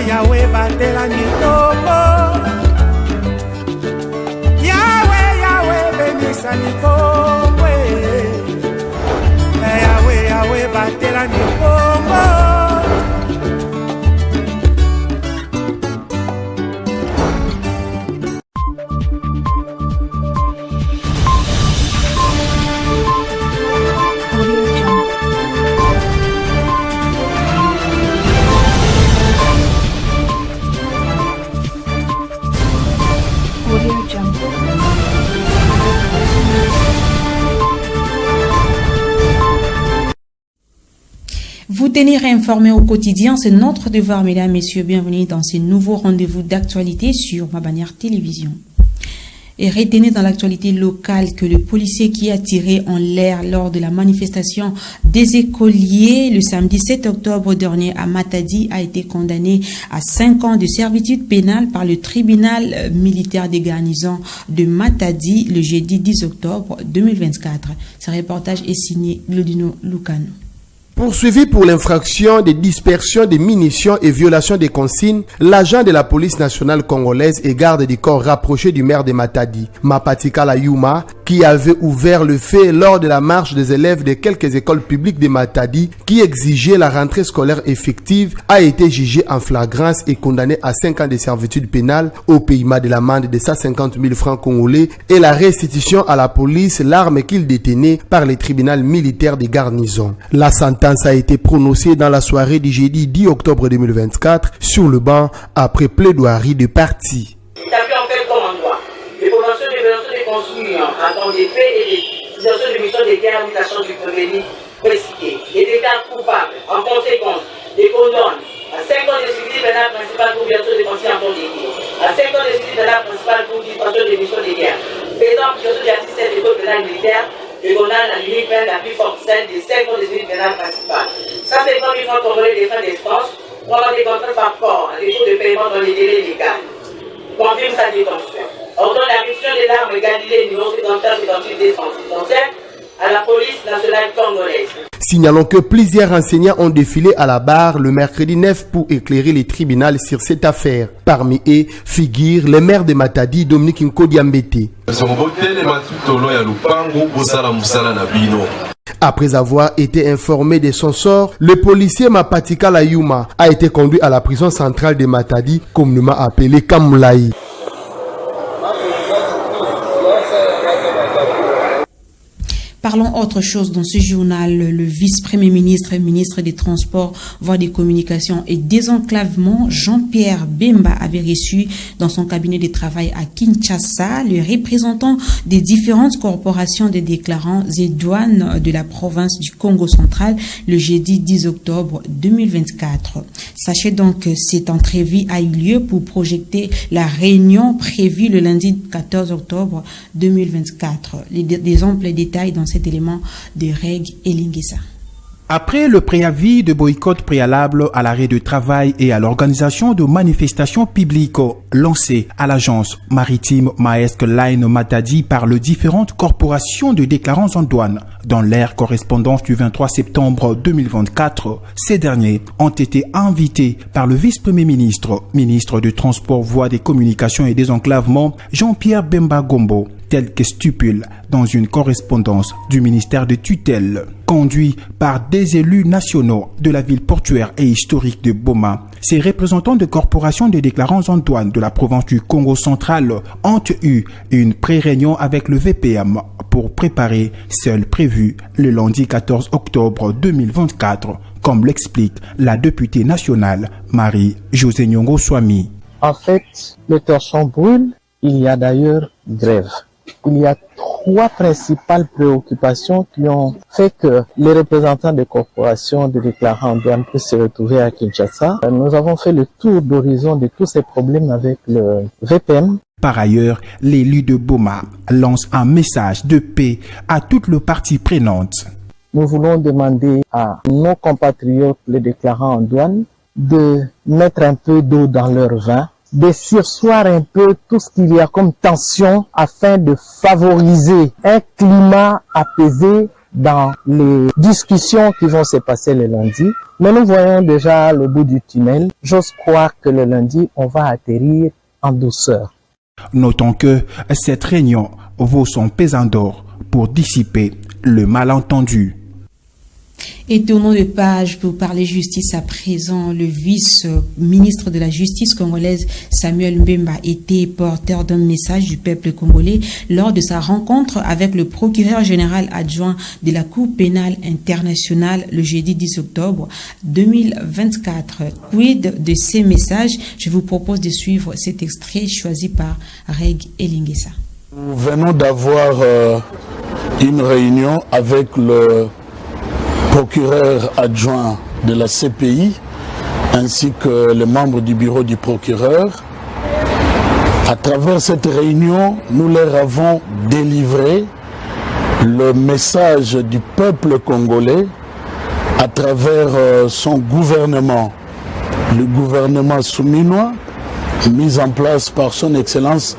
Yahweh batela nikombo. Yahweh benisa nikombo. Yahweh batela nikombo. Vous tenir informé au quotidien, c'est notre devoir, mesdames, messieurs. Bienvenue dans ce nouveau rendez-vous d'actualité sur Ma Bannière Télévision. Et retenez dans l'actualité locale que le policier qui a tiré en l'air lors de la manifestation des écoliers le samedi 7 octobre dernier à Matadi a été condamné à 5 ans de servitude pénale par le tribunal militaire des garnisons de Matadi le jeudi 10 octobre 2024. Ce reportage est signé Glodino Lucano. Poursuivi pour l'infraction de dispersion des munitions et violation des consignes, l'agent de la police nationale congolaise et garde du corps rapproché du maire de Matadi, Mapatika Layuma, qui avait ouvert le feu lors de la marche des élèves de quelques écoles publiques de Matadi qui exigeait la rentrée scolaire effective, a été jugé en flagrance et condamné à 5 ans de servitude pénale au paiement de l'amende de 150 000 francs congolais et la restitution à la police l'arme qu'il détenait par le tribunal militaire des garnisons. La sentence a été prononcée dans la soirée du jeudi 10 octobre 2024 sur le banc après plaidoirie de parti. Établi en fait comme endroit, les promotions de violation des consignes en temps de paix et les utilisations de missions de guerre avec la chance du prévenu précité. Les déclare coupables, en conséquence, les condamne à 5 ans de suivi pénal principal pour violation des consignes en temps de guerre, à 5 ans de suivi pénal principal pour dispersion des missions de guerre, faisant application de l'article 7 du code pénal militaire. Le condamne à limite peine la plus forte celle des 5 ans de suivi pénal principal. Ça, c'est comme il faut contrôler les fins d'expense pour avoir des contrats par corps, à défaut de paiement dans les délais légaux. Confirme sa détention. Ordonne la mission de l'arme Galilée numéro 71-58 à la police nationale congolaise. Signalons que plusieurs enseignants ont défilé à la barre le mercredi 9 pour éclairer les tribunaux sur cette affaire. Parmi eux figure le maire de Matadi, Dominique Nkodiambete. Après avoir été informé de son sort, le policier Mapatika Layuma a été conduit à la prison centrale de Matadi, communément appelée Kamulaï. Parlons autre chose dans ce journal. Le vice-premier ministre et ministre des Transports, voies des communications et désenclavement, Jean-Pierre Bemba, avait reçu dans son cabinet de travail à Kinshasa le représentant des différentes corporations de déclarants et douanes de la province du Congo central le jeudi 10 octobre 2024. Sachez donc que cette entrevue a eu lieu pour projeter la réunion prévue le lundi 14 octobre 2024. Les amples détails dans cet élément de Reg Elingisa. Après le préavis de boycott préalable à l'arrêt de travail et à l'organisation de manifestations publiques lancées à l'agence maritime Maersk Line Matadi par les différentes corporations de déclarants en douane, dans l'ère correspondance du 23 septembre 2024, ces derniers ont été invités par le vice-premier ministre, ministre du Transport, Voies des Communications et Désenclavement, Jean-Pierre Bemba Gombo, tel que stipule dans une correspondance du ministère de tutelle. Conduit par des élus nationaux de la ville portuaire et historique de Boma, ces représentants de corporations de déclarants en douane de la province du Congo central ont eu une pré-réunion avec le VPM pour préparer celle prévue le lundi 14 octobre 2024, comme l'explique la députée nationale Marie-José Nyongo Swami. En fait, le torchon brûle, il y a d'ailleurs grève. Il y a 3 principales préoccupations qui ont fait que les représentants des corporations de déclarants en douane puissent se retrouver à Kinshasa. Nous avons fait le tour d'horizon de tous ces problèmes avec le VPM. Par ailleurs, l'élu de Boma lance un message de paix à toutes les parties prenantes. Nous voulons demander à nos compatriotes, les déclarants en douane, de mettre un peu d'eau dans leur vin, de surseoir un peu tout ce qu'il y a comme tension afin de favoriser un climat apaisé dans les discussions qui vont se passer le lundi, mais nous voyons déjà le bout du tunnel. J'ose croire que le lundi, on va atterrir en douceur. Notons que cette réunion vaut son pesant d'or pour dissiper le malentendu. Et tournons de page pour parler justice à présent. Le vice-ministre de la Justice congolaise, Samuel Mbemba, était porteur d'un message du peuple congolais lors de sa rencontre avec le procureur général adjoint de la Cour pénale internationale le jeudi 10 octobre 2024. Quid de ces messages? Je vous propose de suivre cet extrait choisi par Reg Elingesa. Nous venons d'avoir une réunion avec le procureur adjoint de la CPI ainsi que les membres du bureau du procureur. À travers cette réunion, nous leur avons délivré le message du peuple congolais à travers son gouvernement, le gouvernement souminois, mis en place par son Excellence,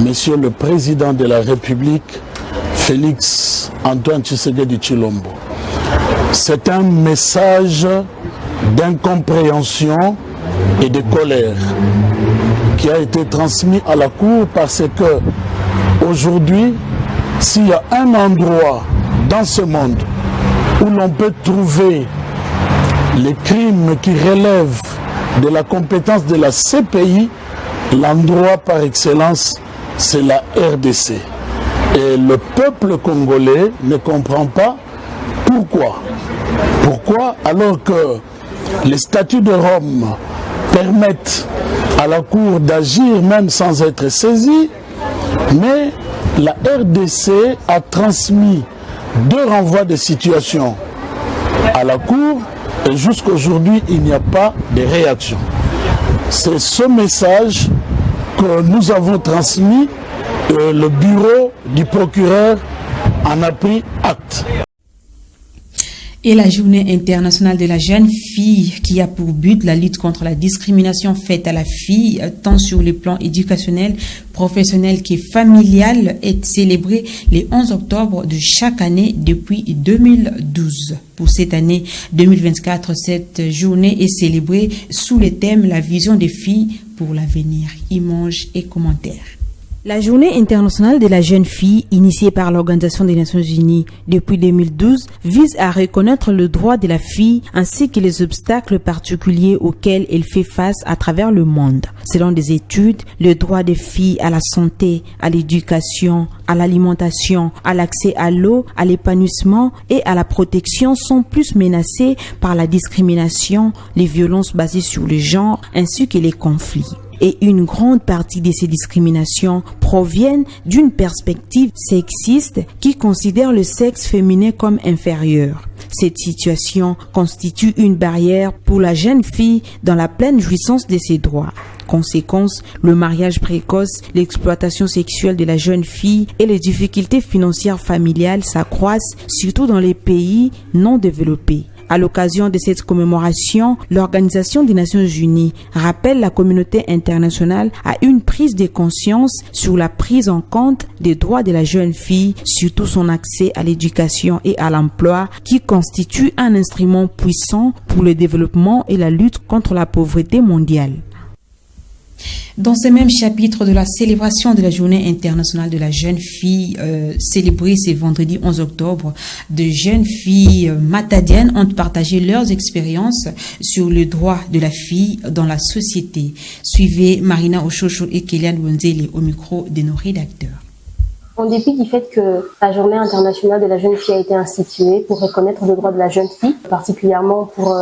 Monsieur le Président de la République, Félix Antoine Tshisekedi Tshilombo. C'est un message d'incompréhension et de colère qui a été transmis à la Cour parce que aujourd'hui, s'il y a un endroit dans ce monde où l'on peut trouver les crimes qui relèvent de la compétence de la CPI, l'endroit par excellence, c'est la RDC. Et le peuple congolais ne comprend pas pourquoi. Pourquoi, alors que les statuts de Rome permettent à la Cour d'agir même sans être saisie, mais la RDC a transmis 2 renvois de situation à la Cour et jusqu'aujourd'hui, il n'y a pas de réaction. C'est ce message que nous avons transmis, le bureau du procureur en a pris acte. Et la journée internationale de la jeune fille qui a pour but la lutte contre la discrimination faite à la fille, tant sur le plan éducationnel, professionnel que familial, est célébrée le 11 octobre de chaque année depuis 2012. Pour cette année 2024, cette journée est célébrée sous le thème « La vision des filles pour l'avenir ». Images et commentaires. La journée internationale de la jeune fille, initiée par l'Organisation des Nations Unies depuis 2012, vise à reconnaître le droit de la fille ainsi que les obstacles particuliers auxquels elle fait face à travers le monde. Selon des études, le droit des filles à la santé, à l'éducation, à l'alimentation, à l'accès à l'eau, à l'épanouissement et à la protection sont plus menacés par la discrimination, les violences basées sur le genre ainsi que les conflits. Et une grande partie de ces discriminations proviennent d'une perspective sexiste qui considère le sexe féminin comme inférieur. Cette situation constitue une barrière pour la jeune fille dans la pleine jouissance de ses droits. Conséquence, le mariage précoce, l'exploitation sexuelle de la jeune fille et les difficultés financières familiales s'accroissent, surtout dans les pays non développés. À l'occasion de cette commémoration, l'Organisation des Nations Unies rappelle la communauté internationale à une prise de conscience sur la prise en compte des droits de la jeune fille, surtout son accès à l'éducation et à l'emploi, qui constitue un instrument puissant pour le développement et la lutte contre la pauvreté mondiale. Dans ce même chapitre de la célébration de la journée internationale de la jeune fille, célébrée ce vendredi 11 octobre, de jeunes filles matadiennes ont partagé leurs expériences sur le droit de la fille dans la société. Suivez Marina Ochocho et Kéliane Wonzele au micro de nos rédacteurs. En dépit du fait que la journée internationale de la jeune fille a été instituée pour reconnaître le droit de la jeune fille, particulièrement pour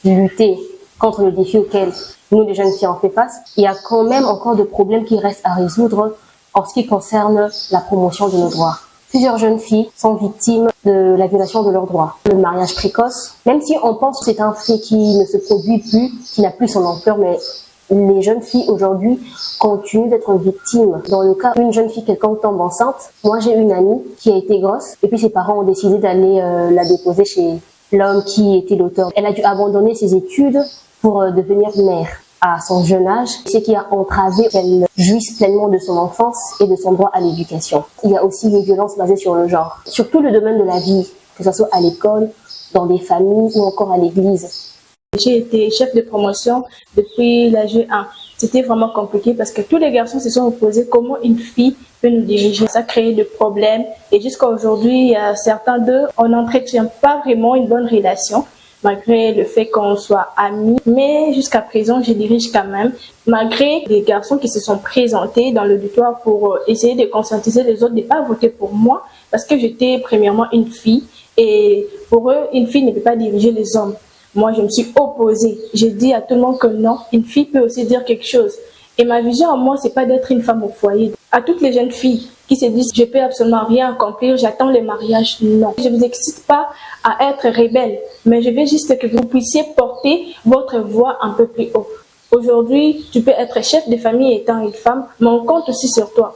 lutter contre le défi auquel nous, les jeunes filles, en fait face, il y a quand même encore des problèmes qui restent à résoudre en ce qui concerne la promotion de nos droits. Plusieurs jeunes filles sont victimes de la violation de leurs droits. Le mariage précoce, même si on pense que c'est un fait qui ne se produit plus, qui n'a plus son ampleur, mais les jeunes filles aujourd'hui continuent d'être victimes. Dans le cas d'une jeune fille quelconque tombe enceinte, moi j'ai une amie qui a été grosse et puis ses parents ont décidé d'aller la déposer chez l'homme qui était l'auteur. Elle a dû abandonner ses études pour devenir mère à son jeune âge, ce qui a entravé qu'elle jouisse pleinement de son enfance et de son droit à l'éducation. Il y a aussi les violences basées sur le genre. Sur tout le domaine de la vie, que ce soit à l'école, dans des familles ou encore à l'église. J'ai été chef de promotion depuis l'âge 1. C'était vraiment compliqué parce que tous les garçons se sont opposés comment une fille peut nous diriger. Ça a créé des problèmes et jusqu'à aujourd'hui, certains d'eux, on n'entretient pas vraiment une bonne relation malgré le fait qu'on soit amis. Mais jusqu'à présent, je dirige quand même, malgré les garçons qui se sont présentés dans l'auditoire pour essayer de conscientiser les autres de ne pas voter pour moi parce que j'étais premièrement une fille et pour eux, une fille ne peut pas diriger les hommes. Moi, je me suis opposée. J'ai dit à tout le monde que non, une fille peut aussi dire quelque chose. Et ma vision à moi, c'est pas d'être une femme au foyer. À toutes les jeunes filles qui se disent, je peux absolument rien accomplir, j'attends le mariage, non. Je vous excite pas à être rebelle, mais je veux juste que vous puissiez porter votre voix un peu plus haut. Aujourd'hui, tu peux être chef de famille étant une femme, mais on compte aussi sur toi.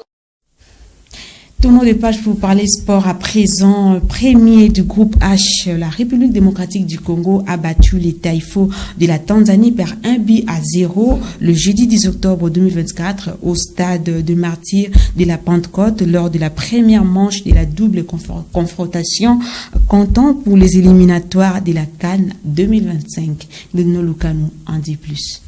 Tournons de page pour parler sport à présent. Premier du groupe H, la République démocratique du Congo a battu les Taifo de la Tanzanie par 1-0 le jeudi 10 octobre 2024 au stade de Martyrs de la Pentecôte lors de la première manche de la double confrontation comptant pour les éliminatoires de la CAN 2025. Lino Lucano en dit plus.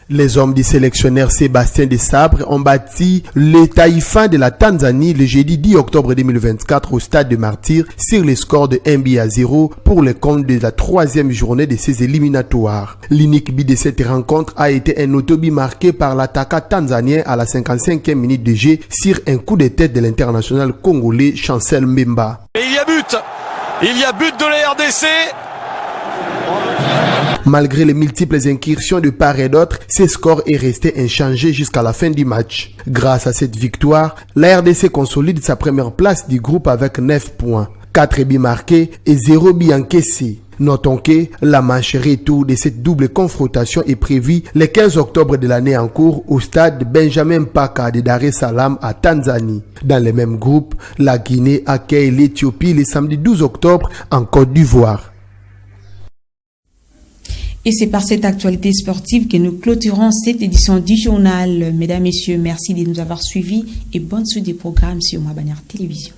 Les hommes du sélectionneur Sébastien Desabre ont battu les Taïfans de la Tanzanie le jeudi 10 octobre 2024 au stade de Martyrs sur le score de 1-0 pour le compte de la troisième journée de ces éliminatoires. L'unique but de cette rencontre a été un autobus marqué par l'attaquant tanzanien à la 55e minute de jeu sur un coup de tête de l'international congolais Chancel Mbemba. Et il y a but de la RDC. Malgré les multiples incursions de part et d'autre, ce score est resté inchangé jusqu'à la fin du match. Grâce à cette victoire, la RDC consolide sa première place du groupe avec 9 points, 4 buts marqués et 0 but encaissé. Notons que la manche retour de cette double confrontation est prévue le 15 octobre de l'année en cours au stade Benjamin Mpaka de Dar es Salaam à Tanzanie. Dans le même groupe, la Guinée accueille l'Éthiopie le samedi 12 octobre en Côte d'Ivoire. Et c'est par cette actualité sportive que nous clôturons cette édition du journal. Mesdames, Messieurs, merci de nous avoir suivis et bonne suite des programmes sur ma bannière télévision.